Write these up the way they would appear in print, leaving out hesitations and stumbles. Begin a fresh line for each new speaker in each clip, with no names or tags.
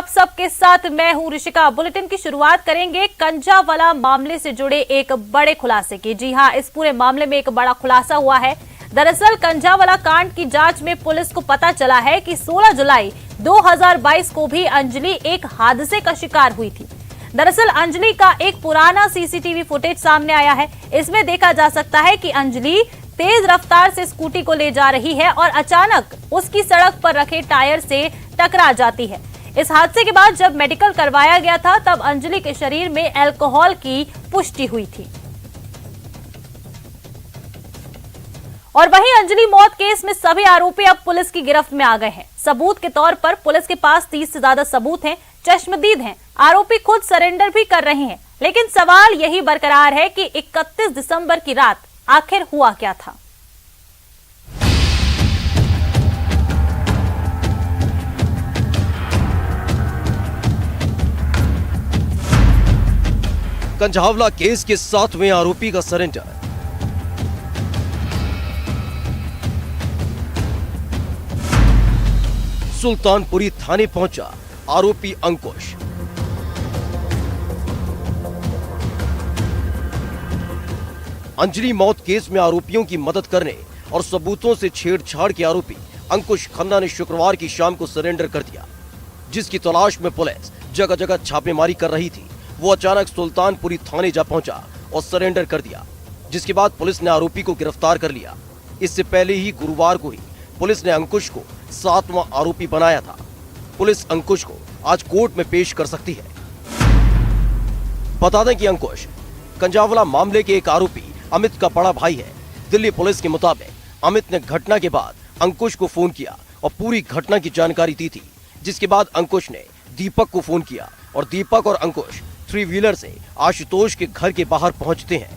आप सबके साथ मैं हूं ऋषिका। बुलेटिन की शुरुआत करेंगे कंझावाला मामले से जुड़े एक बड़े खुलासे की। जी हां, इस पूरे मामले में एक बड़ा खुलासा हुआ है। दरअसल कंझावाला कांड की जांच में पुलिस को पता चला है कि 16 जुलाई 2022 को भी अंजलि एक हादसे का शिकार हुई थी। दरअसल अंजलि का एक पुराना सीसीटीवी फुटेज सामने आया है। इसमें देखा जा सकता है कि अंजलि तेज रफ्तार से स्कूटी को ले जा रही है और अचानक उसकी सड़क पर रखे टायर से टकरा जाती है। इस हादसे के बाद जब मेडिकल करवाया गया था तब अंजलि के शरीर में अल्कोहल की पुष्टि हुई थी। और वहीं अंजलि मौत केस में सभी आरोपी अब पुलिस की गिरफ्त में आ गए हैं। सबूत के तौर पर पुलिस के पास 30 से ज्यादा सबूत हैं, चश्मदीद हैं। आरोपी खुद सरेंडर भी कर रहे हैं, लेकिन सवाल यही बरकरार है कि 31 दिसंबर की रात आखिर हुआ क्या था।
कंझावला केस के 7वें आरोपी का सरेंडर। सुल्तानपुरी थाने पहुंचा आरोपी अंकुश। अंजलि मौत केस में आरोपियों की मदद करने और सबूतों से छेड़छाड़ के आरोपी अंकुश खन्ना ने शुक्रवार की शाम को सरेंडर कर दिया। जिसकी तलाश में पुलिस जगह जगह छापेमारी कर रही थी, वो अचानक सुल्तानपुरी थाने जा पहुंचा और सरेंडर कर दिया। जिसके बाद पुलिस ने आरोपी को गिरफ्तार कर लिया। इससे पहले ही गुरुवार को ही पुलिस ने अंकुश को 7वां आरोपी बनाया था। पुलिस अंकुश को आज कोर्ट में पेश कर सकती है। बता दें कि अंकुश कंझावला मामले के एक आरोपी अमित का बड़ा भाई है। दिल्ली पुलिस के मुताबिक अमित ने घटना के बाद अंकुश को फोन किया और पूरी घटना की जानकारी दी थी। जिसके बाद अंकुश ने दीपक को फोन किया और दीपक और अंकुश 3 व्हीलर से आशुतोष के घर के बाहर पहुंचते हैं,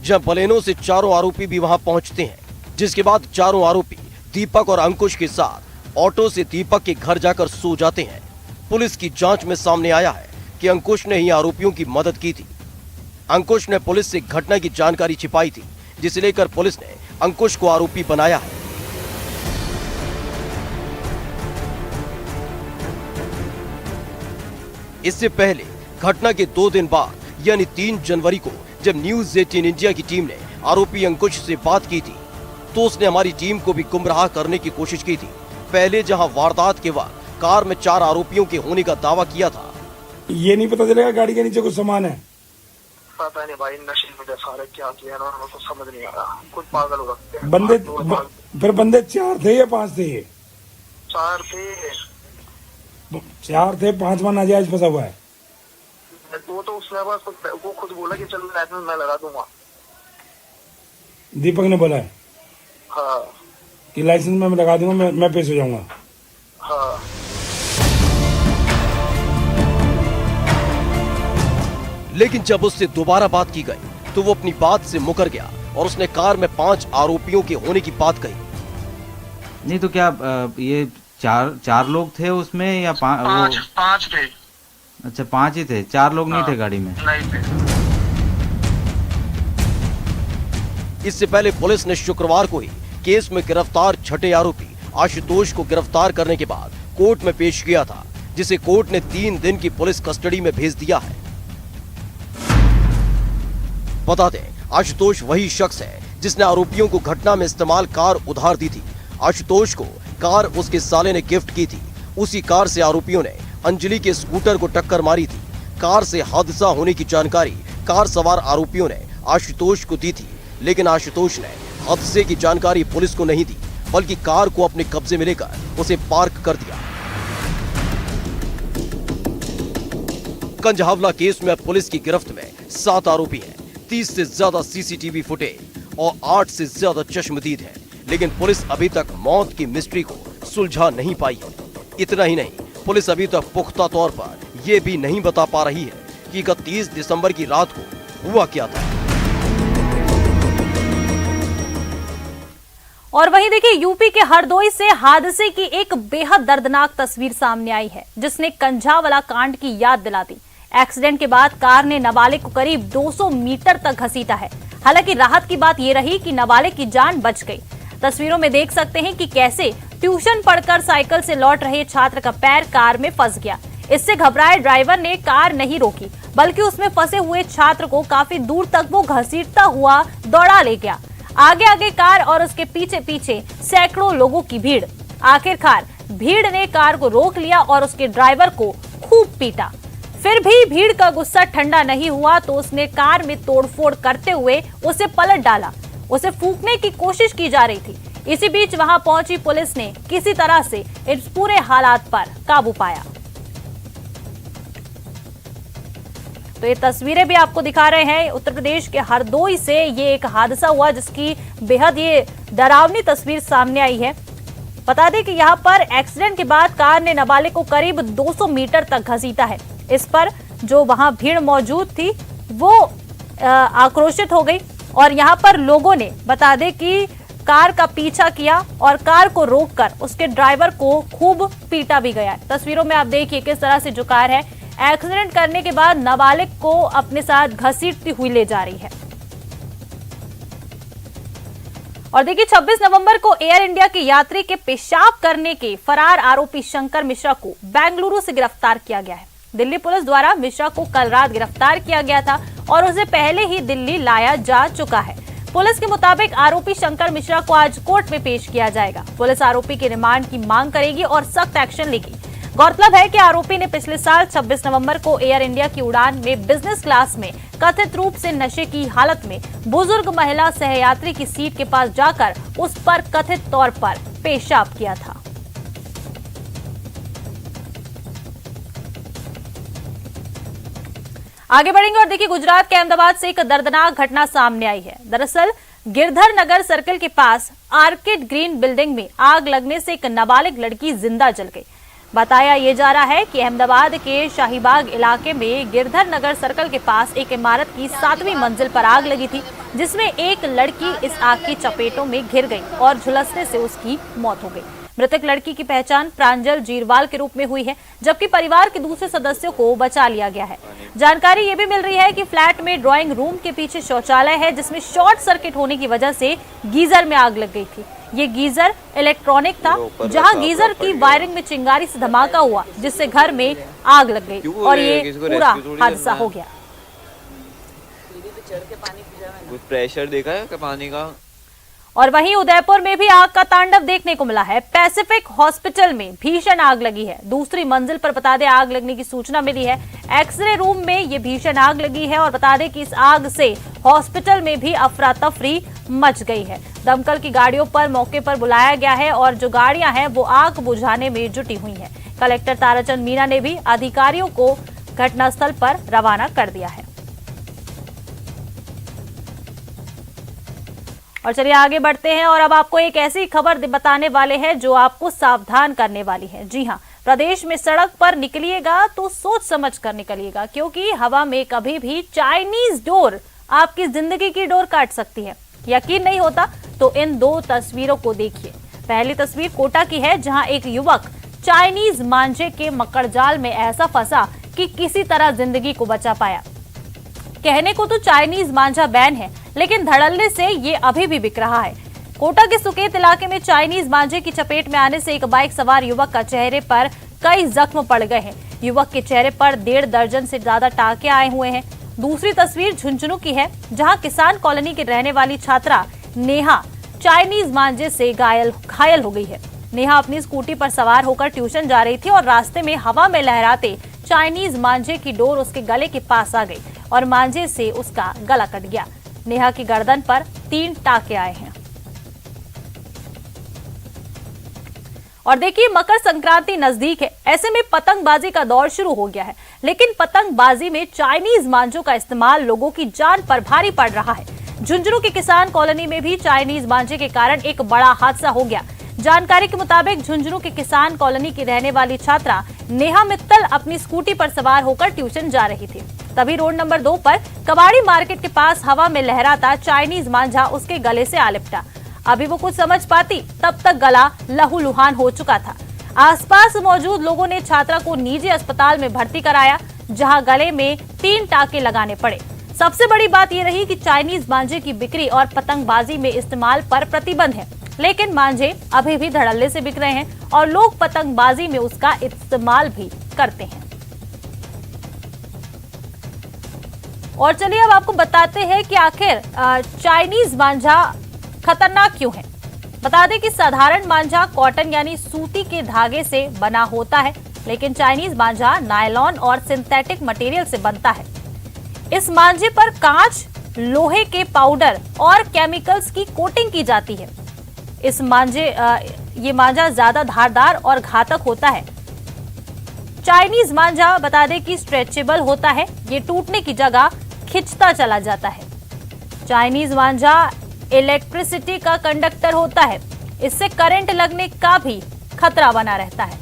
जहां बलेनो से चारों आरोपी भी वहां पहुंचते हैं। जिसके बाद चारों आरोपी दीपक और अंकुश के साथ ऑटो से दीपक के घर जाकर सो जाते हैं। पुलिस की जांच में सामने आया है कि अंकुश ने ही आरोपियों की मदद की थी। अंकुश ने पुलिस से घटना की जानकारी छिपाई थी, जिसे लेकर पुलिस ने अंकुश को आरोपी बनाया है। इससे पहले घटना के 2 दिन बाद यानी 3 जनवरी को जब न्यूज़ 18 इंडिया की टीम ने आरोपी अंकुश से बात की थी, तो उसने हमारी टीम को भी गुमराह करने की कोशिश की थी। पहले जहां वारदात के वक्त कार में 4 आरोपियों के होने का दावा किया था।
ये नहीं पता चलेगा गाड़ी के नीचे कुछ सामान है।
पता नहीं भाई, नशे में सारे क्या किया ना, उनको समझ नहीं आ रहा। कुछ पागल हो रखते हैं
बंदे। फिर बंदे 4 थे या 5 थे?
4 थे।
4 थे, 5वां नाजायज फंसा हुआ है।
वो तो उसने बस वो खुद बोला कि चलो लाइसेंस मैं लगा दूंगा।
दीपक ने बोला है
हाँ
कि लाइसेंस मैं लगा दूंगा, मैं पेश हो जाऊंगा।
हाँ।
लेकिन जब उससे दोबारा बात की गई तो वो अपनी बात से मुकर गया और उसने कार में 5 आरोपियों के होने की बात कही।
नहीं तो क्या ये चार लोग थे उसमें या
5 थे।
अच्छा 5 ही थे, 4 लोग नहीं थे गाड़ी में?
नहीं थे।
इससे पहले पुलिस ने शुक्रवार को ही केस में गिरफ्तार छठे आरोपी आशुतोष को गिरफ्तार करने के बाद कोर्ट में पेश किया था, जिसे कोर्ट ने 3 दिन की पुलिस कस्टडी में भेज दिया है। बता दें, आशुतोष वही शख्स है जिसने आरोपियों को घटना में इस्तेमाल कार उधार दी थी। आशुतोष को कार उसके साले ने गिफ्ट की थी। उसी कार से आरोपियों ने अंजलि के स्कूटर को टक्कर मारी थी। कार से हादसा होने की जानकारी कार सवार आरोपियों ने आशुतोष को दी थी, लेकिन आशुतोष ने हादसे की जानकारी पुलिस को नहीं दी, बल्कि कार को अपने कब्जे में लेकर उसे पार्क कर दिया। कंझावला केस में अब पुलिस की गिरफ्त में 7 आरोपी हैं। 30 से ज्यादा सीसीटीवी फुटेज और 8 से ज्यादा चश्मदीद हैं, लेकिन पुलिस अभी तक मौत की मिस्ट्री को सुलझा नहीं पाई है। इतना ही नहीं, पुलिस अभी तक पुख्ता तौर पर यह भी नहीं बता पा रही है कि 31 दिसंबर की रात को हुआ क्या था।
और वहीं देखिए, यूपी के हरदोई से हादसे की एक बेहद दर्दनाक तस्वीर सामने आई है, जिसने कंझावाला कांड की याद दिला दी। एक्सीडेंट के बाद कार ने नाबालिग को करीब 200 मीटर तक घसीटा है। हालांकि राहत की बात यह रही कि नाबालिग की जान बच गई। तस्वीरों में देख सकते हैं कि कैसे ट्यूशन पढ़कर साइकिल से लौट रहे छात्र का पैर कार में फंस गया। इससे घबराए ड्राइवर ने कार नहीं रोकी, बल्कि उसमें फंसे हुए छात्र को काफी दूर तक वो घसीटता हुआ दौड़ा ले गया। आगे आगे कार और उसके पीछे पीछे सैकड़ों लोगों की भीड़। आखिरकार भीड़ ने कार को रोक लिया और उसके ड्राइवर को खूब पीटा। फिर भी भीड़ का गुस्सा ठंडा नहीं हुआ तो उसने कार में तोड़फोड़ करते हुए उसे पलट डाला। उसे फूंकने की कोशिश की जा रही थी। इसी बीच वहां पहुंची पुलिस ने किसी तरह से इस पूरे हालात पर काबू पाया। तो ये तस्वीरें भी आपको दिखा रहे हैं। उत्तर प्रदेश के हरदोई से ये एक हादसा हुआ जिसकी बेहद ये डरावनी तस्वीर सामने आई है। बता दें कि यहाँ पर एक्सीडेंट के बाद कार ने नाबालिग को करीब 200 मीटर तक घसीटा है। इस पर जो वहां भीड़ मौजूद थी वो आक्रोशित हो गई और यहाँ पर लोगों ने बता दें कि कार का पीछा किया और कार को रोककर उसके ड्राइवर को खूब पीटा भी गया। तस्वीरों में आप देखिए किस तरह से जो कार है एक्सीडेंट करने के बाद नाबालिग को अपने साथ घसीटती हुई ले जा रही है। और देखिए 26 नवंबर को एयर इंडिया के यात्री के पेशाब करने के फरार आरोपी शंकर मिश्रा को बेंगलुरु से गिरफ्तार किया गया है। दिल्ली पुलिस द्वारा मिश्रा को कल रात गिरफ्तार किया गया था और उसे पहले ही दिल्ली लाया जा चुका है। पुलिस के मुताबिक आरोपी शंकर मिश्रा को आज कोर्ट में पेश किया जाएगा। पुलिस आरोपी के रिमांड की मांग करेगी और सख्त एक्शन लेगी। गौरतलब है कि आरोपी ने पिछले साल 26 नवंबर को एयर इंडिया की उड़ान में बिजनेस क्लास में कथित रूप से नशे की हालत में बुजुर्ग महिला सहयात्री की सीट के पास जाकर उस पर कथित तौर पर पेशाब किया था। आगे बढ़ेंगे और देखिए गुजरात के अहमदाबाद से एक दर्दनाक घटना सामने आई है। दरअसल गिरधर नगर सर्कल के पास आर्किड ग्रीन बिल्डिंग में आग लगने से एक नाबालिग लड़की जिंदा जल गई। बताया ये जा रहा है कि अहमदाबाद के शाहीबाग इलाके में गिरधर नगर सर्कल के पास एक इमारत की 7वीं मंजिल पर आग लगी थी, जिसमें एक लड़की इस आग की चपेटों में घिर गई और झुलसने से उसकी मौत हो गई। मृतक लड़की की पहचान प्रांजल जीरवाल के रूप में हुई है, जबकि परिवार के दूसरे सदस्यों को बचा लिया गया है। जानकारी ये भी मिल रही है कि फ्लैट में ड्राइंग रूम के पीछे शौचालय है, जिसमें शॉर्ट सर्किट होने की वजह से गीजर में आग लग गई थी। ये गीजर इलेक्ट्रॉनिक था, जहां गीजर की वायरिंग में चिंगारी से धमाका हुआ, जिससे घर में आग लग गई और ये पूरा हादसा हो गया।
कुछ प्रेशर देखा है क्या पानी का?
और वहीं उदयपुर में भी आग का तांडव देखने को मिला है। पैसिफिक हॉस्पिटल में भीषण आग लगी है। दूसरी मंजिल पर बता दें आग लगने की सूचना मिली है। एक्सरे रूम में ये भीषण आग लगी है और बता दें कि इस आग से हॉस्पिटल में भी अफरा तफरी मच गई है। दमकल की गाड़ियों पर मौके पर बुलाया गया है और जो गाड़ियां हैं वो आग बुझाने में जुटी हुई हैं। कलेक्टर ताराचंद मीना ने भी अधिकारियों को घटनास्थल पर रवाना कर दिया है। और चलिए आगे बढ़ते हैं और अब आपको एक ऐसी खबर बताने वाले हैं जो आपको सावधान करने वाली है। जी हां, प्रदेश में सड़क पर निकलिएगा तो सोच समझ कर निकलिएगा, क्योंकि हवा में कभी भी चाइनीज डोर आपकी जिंदगी की डोर काट सकती है। यकीन नहीं होता तो इन दो तस्वीरों को देखिए। पहली तस्वीर कोटा की है, जहां एक युवक चाइनीज मांझे के मकड़जाल में ऐसा फंसा कि किसी तरह जिंदगी को बचा पाया। कहने को तो चाइनीज मांझा बैन है, लेकिन धड़ल्ले से ये अभी भी बिक रहा है। कोटा के सुकेत इलाके में चाइनीज मांझे की चपेट में आने से एक बाइक सवार युवक का चेहरे पर कई जख्म पड़ गए हैं। युवक के चेहरे पर 1.5 दर्जन से ज्यादा टाके आए हुए हैं। दूसरी तस्वीर झुंझुनू की है, जहां किसान कॉलोनी की रहने वाली छात्रा नेहा चाइनीज मांझे से घायल हो गई है। नेहा अपनी स्कूटी पर सवार होकर ट्यूशन जा रही थी और रास्ते में हवा में लहराते चाइनीज मांझे की डोर उसके गले के पास आ गई और मांझे से उसका गला कट गया। नेहा की गर्दन पर 3 टाके आए हैं। और देखिए मकर संक्रांति नजदीक है, ऐसे में पतंगबाजी का दौर शुरू हो गया है, लेकिन पतंगबाजी में चाइनीज मांझों का इस्तेमाल लोगों की जान पर भारी पड़ रहा है। झुंझुनू की किसान कॉलोनी में भी चाइनीज मांझे के कारण एक बड़ा हादसा हो गया। जानकारी के मुताबिक झुंझुनू की किसान कॉलोनी की रहने वाली छात्रा नेहा मित्तल अपनी स्कूटी पर सवार होकर ट्यूशन जा रही थी। तभी रोड नंबर 2 पर कबाड़ी मार्केट के पास हवा में लहराता चाइनीज मांझा उसके गले से आ लिपटा। अभी वो कुछ समझ पाती तब तक गला लहूलुहान हो चुका था। आसपास मौजूद लोगों ने छात्रा को निजी अस्पताल में भर्ती कराया, जहां गले में 3 टाके लगाने पड़े। सबसे बड़ी बात यह रही कि चाइनीज मांझे की बिक्री और पतंगबाजी में इस्तेमाल पर प्रतिबंध है, लेकिन मांझे अभी भी धड़ल्ले से बिक रहे हैं और लोग पतंगबाजी में उसका इस्तेमाल भी करते हैं। और चलिए अब आपको बताते हैं कि आखिर चाइनीज मांझा खतरनाक क्यों है। बता दें कि साधारण मांझा कॉटन यानी सूती के धागे से बना होता है, लेकिन चाइनीज मांझा नायलॉन और सिंथेटिक मटेरियल से बनता है। इस मांझे पर कांच, लोहे के पाउडर और केमिकल्स की कोटिंग की जाती है। ये मांझा ज्यादा धारदार और घातक होता है। चाइनीज मांझा बता दें कि स्ट्रेचेबल होता है, ये टूटने की जगह खिंचता चला जाता है। चाइनीज मांझा इलेक्ट्रिसिटी का कंडक्टर होता है, इससे करंट लगने का भी खतरा बना रहता है।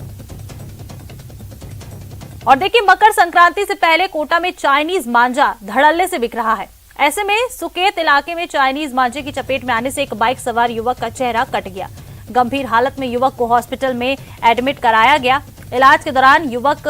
और देखिए, मकर संक्रांति से पहले कोटा में चाइनीज मांझा धड़ल्ले से बिक रहा है। ऐसे में सुकेत इलाके में चाइनीज मांझे की चपेट में आने से एक बाइक सवार युवक का चेहरा कट गया। गंभीर हालत में युवक को हॉस्पिटल में एडमिट कराया गया। इलाज के दौरान युवक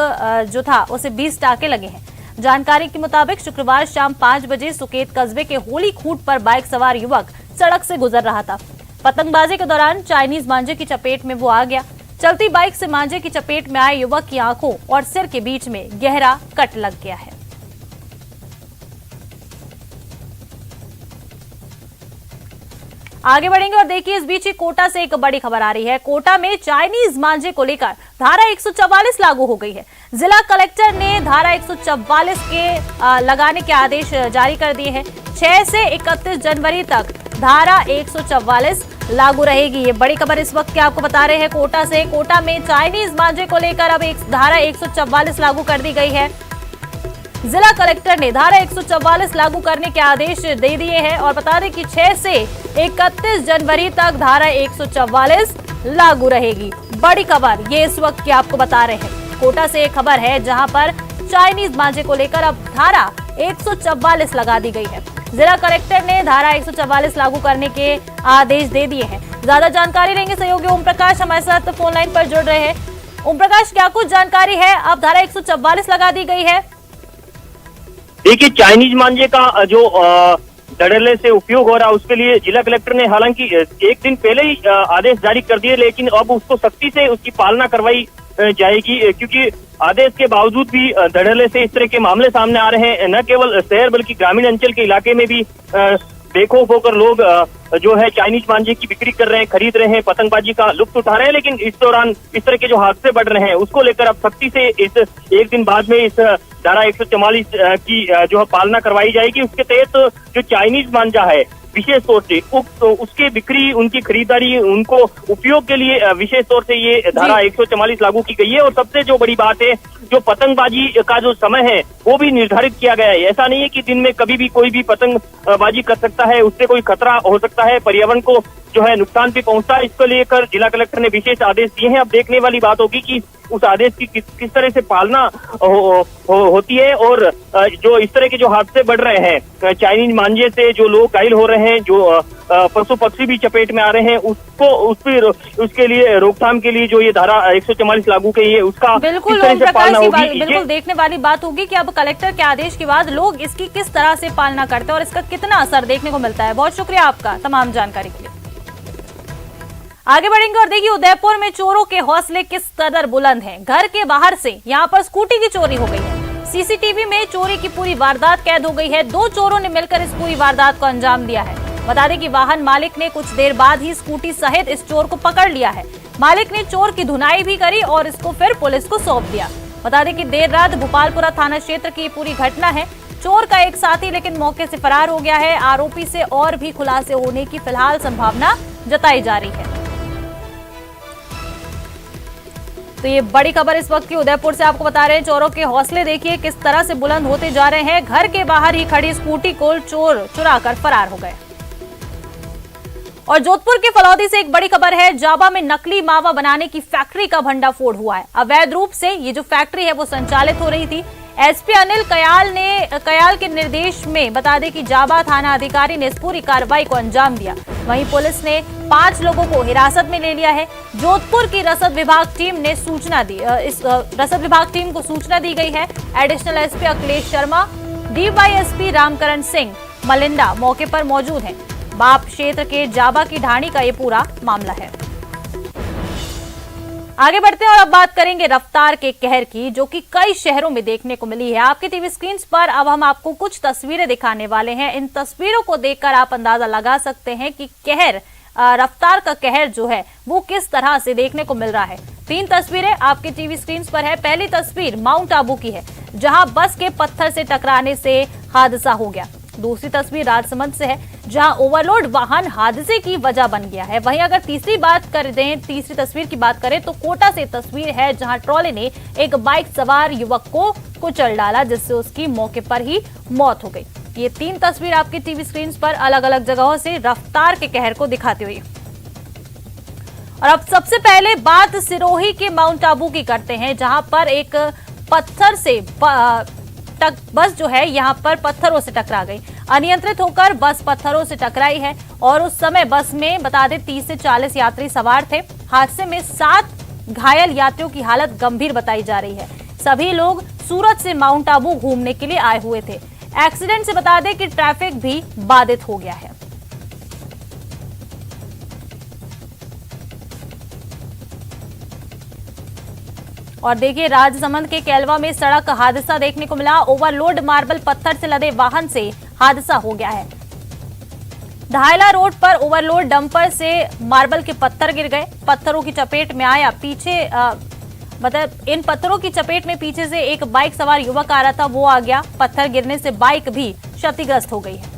जो था उसे 20 टाके लगे हैं। जानकारी के मुताबिक शुक्रवार शाम 5 बजे सुकेत कस्बे के होली खूट पर बाइक सवार युवक सड़क से गुजर रहा था। पतंगबाजी के दौरान चाइनीज मांझे की चपेट में वो आ गया। चलती बाइक से मांझे की चपेट में आए युवक की आंखों और सिर के बीच में गहरा कट लग गया है। आगे बढ़ेंगे और देखिए, इस बीच ही कोटा से एक बड़ी खबर आ रही है। कोटा में चाइनीज मांझे को लेकर धारा 144 लागू हो गई है। जिला कलेक्टर ने धारा 144 के लगाने के आदेश जारी कर दिए हैं। 6 से 31 जनवरी तक धारा 144 लागू रहेगी। ये बड़ी खबर इस वक्त की आपको बता रहे हैं कोटा से। कोटा में चाइनीज मांझे को लेकर अब धारा 144 लागू कर दी गई है। जिला कलेक्टर ने धारा 144 लागू करने के आदेश दे दिए हैं और बता दें कि 6 से 31 जनवरी तक धारा 144 लागू रहेगी। बड़ी खबर ये इस वक्त की आपको बता रहे हैं। कोटा से एक खबर है जहां पर चाइनीज मांझे को लेकर अब धारा 144 लगा दी गई है। जिला कलेक्टर ने धारा 144 लागू करने के आदेश दे दिए हैं। ज्यादा जानकारी लेंगे सहयोगी ओम प्रकाश हमारे साथ फोन लाइन पर जुड़ रहे हैं। ओम प्रकाश, क्या कुछ जानकारी है? अब धारा 144 लगा दी गई है।
देखिए, चाइनीज मांझे का जो धड़ल्ले से उपयोग हो रहा है उसके लिए जिला कलेक्टर ने हालांकि एक दिन पहले ही आदेश जारी कर दिए, लेकिन अब उसको सख्ती से उसकी पालना करवाई जाएगी, क्योंकि आदेश के बावजूद भी धड़ल्ले से इस तरह के मामले सामने आ रहे हैं। न केवल शहर बल्कि ग्रामीण अंचल के इलाके में भी बेखौफ होकर लोग जो है चाइनीज मांझे की बिक्री कर रहे हैं, खरीद रहे हैं, पतंगबाजी का लुत्फ उठा रहे हैं। लेकिन इस दौरान इस तरह के जो हादसे बढ़ रहे हैं उसको लेकर अब सख्ती से इस एक दिन बाद में इस धारा 144 की जो है पालना करवाई जाएगी। उसके तहत जो चाइनीज मांझा है विशेष तौर से उसकी बिक्री, उनकी खरीदारी, उनको उपयोग के लिए विशेष तौर से ये धारा 144 लागू की गई है। और सबसे जो बड़ी बात है, जो पतंगबाजी का जो समय है वो भी निर्धारित किया गया है। ऐसा नहीं है कि दिन में कभी भी कोई भी पतंगबाजी कर सकता है, उससे कोई खतरा हो सकता है, पर्यावरण को जो है नुकसान भी पहुंचता है। इसको लेकर जिला कलेक्टर ने विशेष आदेश दिए हैं। अब देखने वाली बात होगी कि उस आदेश की किस तरह से पालना होती है। और जो इस तरह के जो हादसे बढ़ रहे हैं चाइनीज मांझे से, जो लोग घायल हो रहे हैं, जो पशु पक्षी भी चपेट में आ रहे हैं, उसके लिए रोकथाम के लिए जो ये धारा 144 लागू की है उसका
बिल्कुल बिल्कुल देखने वाली बात होगी कि अब कलेक्टर के आदेश के बाद लोग इसकी किस तरह से पालना करते हैं और इसका कितना असर देखने को मिलता है। बहुत शुक्रिया आपका तमाम जानकारी के लिए। आगे बढ़ेंगे और देखिए, उदयपुर में चोरों के हौसले किस कदर बुलंद हैं। घर के बाहर से यहां पर स्कूटी की चोरी हो गई है। सीसीटीवी में चोरी की पूरी वारदात कैद हो गई है। 2 चोरों ने मिलकर इस पूरी वारदात को अंजाम दिया है। बता दें कि वाहन मालिक ने कुछ देर बाद ही स्कूटी सहित इस चोर को पकड़ लिया है। मालिक ने चोर की धुनाई भी करी और इसको फिर पुलिस को सौंप दिया। बता दें कि देर रात भोपालपुरा थाना क्षेत्र की पूरी घटना है। चोर का एक साथी लेकिन मौके से फरार हो गया है। आरोपी से और भी खुलासे होने की फिलहाल संभावना जताई जा रही है। तो ये बड़ी खबर इस वक्त की उदयपुर से आपको बता रहे हैं। चोरों के हौसले देखिए किस तरह से बुलंद होते जा रहे हैं। घर के बाहर ही खड़ी स्कूटी को चोर चुरा कर फरार हो गए। और जोधपुर के फलौदी से एक बड़ी खबर है। जावा में नकली मावा बनाने की फैक्ट्री का भंडाफोड़ हुआ है। अवैध रूप से ये जो फैक्ट्री है वो संचालित हो रही थी। एसपी अनिल कयाल के निर्देश में बता दें कि जावा थाना अधिकारी ने इस पूरी कार्रवाई को अंजाम दिया। वहीं पुलिस ने 5 लोगों को हिरासत में ले लिया है। जोधपुर की रसद विभाग टीम ने सूचना दी। इस रसद विभाग टीम को सूचना दी गई है। Additional SP Akhilesh Sharma, DySP Ramkaran Singh Malinda मौके पर मौजूद हैं। बाप क्षेत्र के जावा की ढाणी का ये पूरा मामला है। आगे बढ़ते हैं और अब बात करेंगे रफ्तार के कहर की, जो कि कई शहरों में देखने को मिली है। आपके टीवी स्क्रीन पर अब हम आपको कुछ तस्वीरें दिखाने वाले हैं। इन तस्वीरों को देखकर आप अंदाजा लगा सकते हैं कि कहर, रफ्तार का कहर जो है वो किस तरह से देखने को मिल रहा है। 3 तस्वीरें आपके टीवी स्क्रीन पर है। पहली तस्वीर माउंट आबू की है, जहां बस के पत्थर से टकराने से हादसा हो गया। दूसरी तस्वीर राजसमंद से है, जहां ओवरलोड वाहन हादसे की वजह बन गया है। वहीं अगर तीसरी तस्वीर की बात करें तो कोटा से तस्वीर है, जहां ट्रॉले ने एक बाइक सवार युवक को कुचल डाला, जिससे उसकी मौके पर ही मौत हो गई। ये 3 तस्वीर आपकी टीवी स्क्रीन पर अलग अलग जगहों से रफ्तार के कहर को दिखाती हुई। और अब सबसे पहले बात सिरोही के माउंट आबू की करते हैं, जहां पर एक पत्थर से बस जो है यहां पर पत्थरों से टकरा गई। अनियंत्रित होकर बस पत्थरों से टकराई है और उस समय बस में बता दें 30 से 40 यात्री सवार थे। हादसे में 7 घायल यात्रियों की हालत गंभीर बताई जा रही है। सभी लोग सूरत से माउंट आबू घूमने के लिए आए हुए थे। एक्सीडेंट से बता दें कि ट्रैफिक भी बाधित हो गया है। और देखिए, राजसमंद के केलवा में सड़क हादसा देखने को मिला। ओवरलोड मार्बल पत्थर से लदे वाहन से हादसा हो गया है। धायला रोड पर ओवरलोड डंपर से मार्बल के पत्थर गिर गए। पत्थरों की चपेट में आया इन पत्थरों की चपेट में पीछे से एक बाइक सवार युवक आ रहा था, वो आ गया। पत्थर गिरने से बाइक भी क्षतिग्रस्त हो गई है।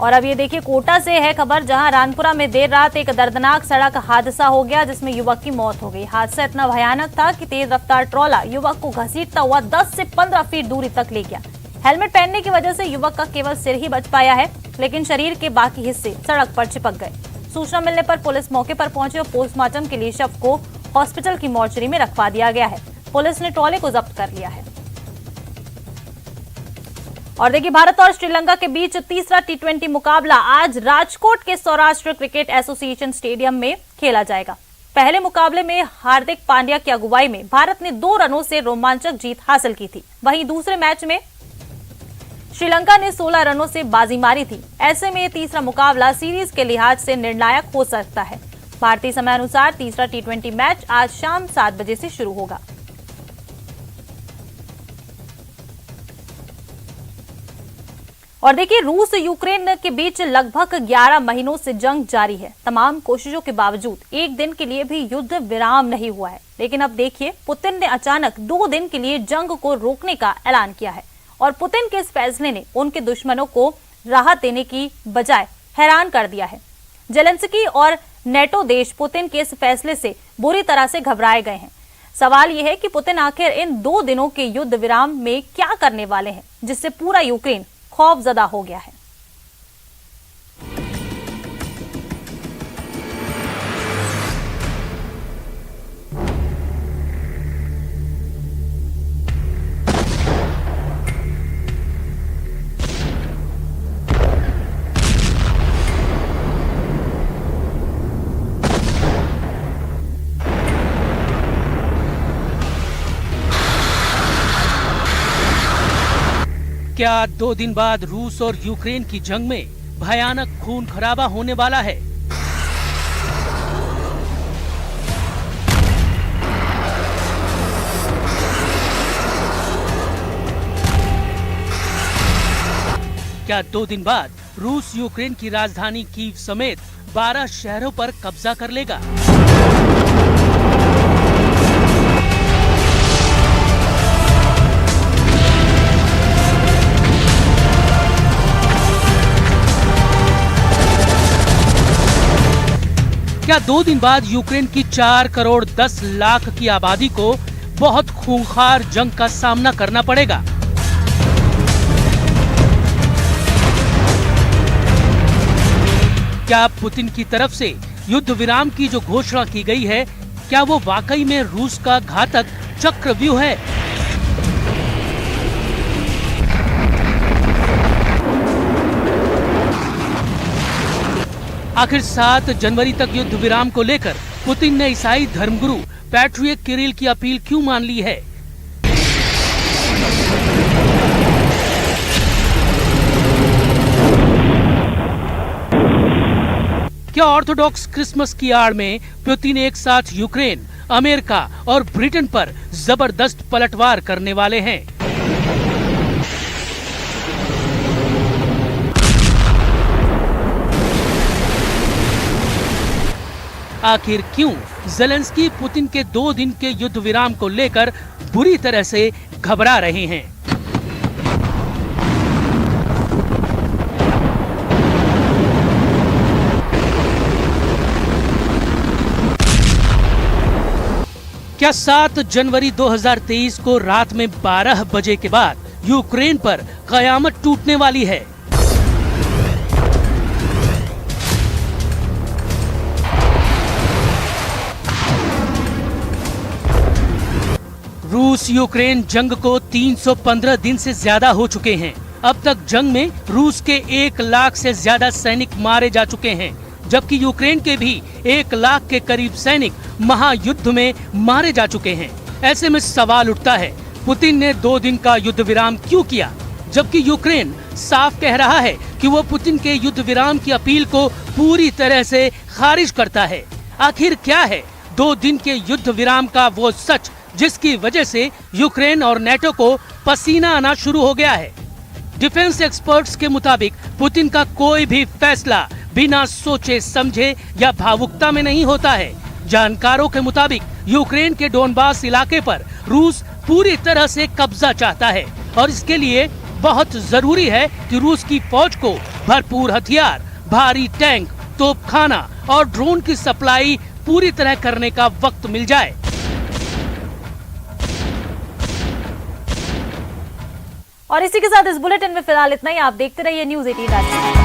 और अब ये देखिए, कोटा से है खबर, जहां रानपुरा में देर रात एक दर्दनाक सड़क हादसा हो गया, जिसमें युवक की मौत हो गई। हादसा इतना भयानक था कि तेज रफ्तार ट्रॉला युवक को घसीटता हुआ 10 से 15 फीट दूरी तक ले गया। हेलमेट पहनने की वजह से युवक का केवल सिर ही बच पाया है, लेकिन शरीर के बाकी हिस्से सड़क पर चिपक गए। सूचना मिलने पर पुलिस मौके पर पहुंची और पोस्टमार्टम के लिए शव को हॉस्पिटल की मोर्चरी में रखवा दिया गया है। पुलिस ने ट्रॉले को जब्त कर लिया है। और देखिए, भारत और श्रीलंका के बीच तीसरा T20 मुकाबला आज राजकोट के सौराष्ट्र क्रिकेट एसोसिएशन स्टेडियम में खेला जाएगा। पहले मुकाबले में हार्दिक पांड्या की अगुवाई में भारत ने 2 रनों से रोमांचक जीत हासिल की थी। वहीं दूसरे मैच में श्रीलंका ने 16 रनों से बाजी मारी थी। ऐसे में तीसरा मुकाबला सीरीज के लिहाज से निर्णायक हो सकता है। भारतीय समय अनुसार तीसरा T20 मैच आज शाम 7 बजे से शुरू होगा। और देखिए, रूस यूक्रेन के बीच लगभग 11 महीनों से जंग जारी है। तमाम कोशिशों के बावजूद एक दिन के लिए भी युद्ध विराम नहीं हुआ है। लेकिन अब देखिए, पुतिन ने अचानक 2 दिन के लिए जंग को रोकने का ऐलान किया है। और पुतिन के इस फैसले ने उनके दुश्मनों को राहत देने की बजाय हैरान कर दिया है। जेलेंस्की और नेटो देश पुतिन के इस फैसले से बुरी तरह से घबराए गए हैं। सवाल यह है कि पुतिन आखिर इन 2 दिनों के युद्ध विराम में क्या करने वाले हैं, जिससे पूरा यूक्रेन खौफजदा हो गया है।
क्या 2 दिन बाद रूस और यूक्रेन की जंग में भयानक खून खराबा होने वाला है? क्या 2 दिन बाद रूस यूक्रेन की राजधानी कीव समेत 12 शहरों पर कब्जा कर लेगा? क्या 2 दिन बाद यूक्रेन की 4 करोड़ 10 लाख की आबादी को बहुत खूंखार जंग का सामना करना पड़ेगा? क्या पुतिन की तरफ से युद्ध विराम की जो घोषणा की गई है, क्या वो वाकई में रूस का घातक चक्रव्यूह है? आखिर 7 जनवरी तक युद्ध विराम को लेकर पुतिन ने ईसाई धर्मगुरु पैट्रियर्क किरिल की अपील क्यों मान ली है? क्या ऑर्थोडॉक्स क्रिसमस की आड़ में पुतिन एक साथ यूक्रेन, अमेरिका और ब्रिटेन पर जबरदस्त पलटवार करने वाले हैं? आखिर क्यों ज़ेलेंस्की पुतिन के 2 दिन के युद्ध विराम को लेकर बुरी तरह से घबरा रहे हैं? क्या 7 जनवरी 2023 को रात में 12 बजे के बाद यूक्रेन पर कयामत टूटने वाली है? रूस यूक्रेन जंग को 315 दिन से ज्यादा हो चुके हैं। अब तक जंग में रूस के 1 लाख से ज्यादा सैनिक मारे जा चुके हैं, जबकि यूक्रेन के भी 1 लाख के करीब सैनिक महायुद्ध में मारे जा चुके हैं। ऐसे में सवाल उठता है, पुतिन ने 2 दिन का युद्ध विराम क्यों किया, जबकि यूक्रेन साफ कह रहा है कि वो पुतिन के युद्ध विराम की अपील को पूरी तरह से खारिज करता है। आखिर क्या है 2 दिन के युद्ध विराम का वो सच जिसकी वजह से यूक्रेन और नेटो को पसीना आना शुरू हो गया है? डिफेंस एक्सपर्ट्स के मुताबिक पुतिन का कोई भी फैसला बिना सोचे समझे या भावुकता में नहीं होता है। जानकारों के मुताबिक यूक्रेन के डोनबास इलाके पर रूस पूरी तरह से कब्जा चाहता है और इसके लिए बहुत जरूरी है कि रूस की फौज को भरपूर हथियार, भारी टैंक, तोपखाना और ड्रोन की सप्लाई पूरी तरह करने का वक्त मिल जाए।
और इसी के साथ इस बुलेटिन में फिलहाल इतना ही। आप देखते रहिए न्यूज़ 18।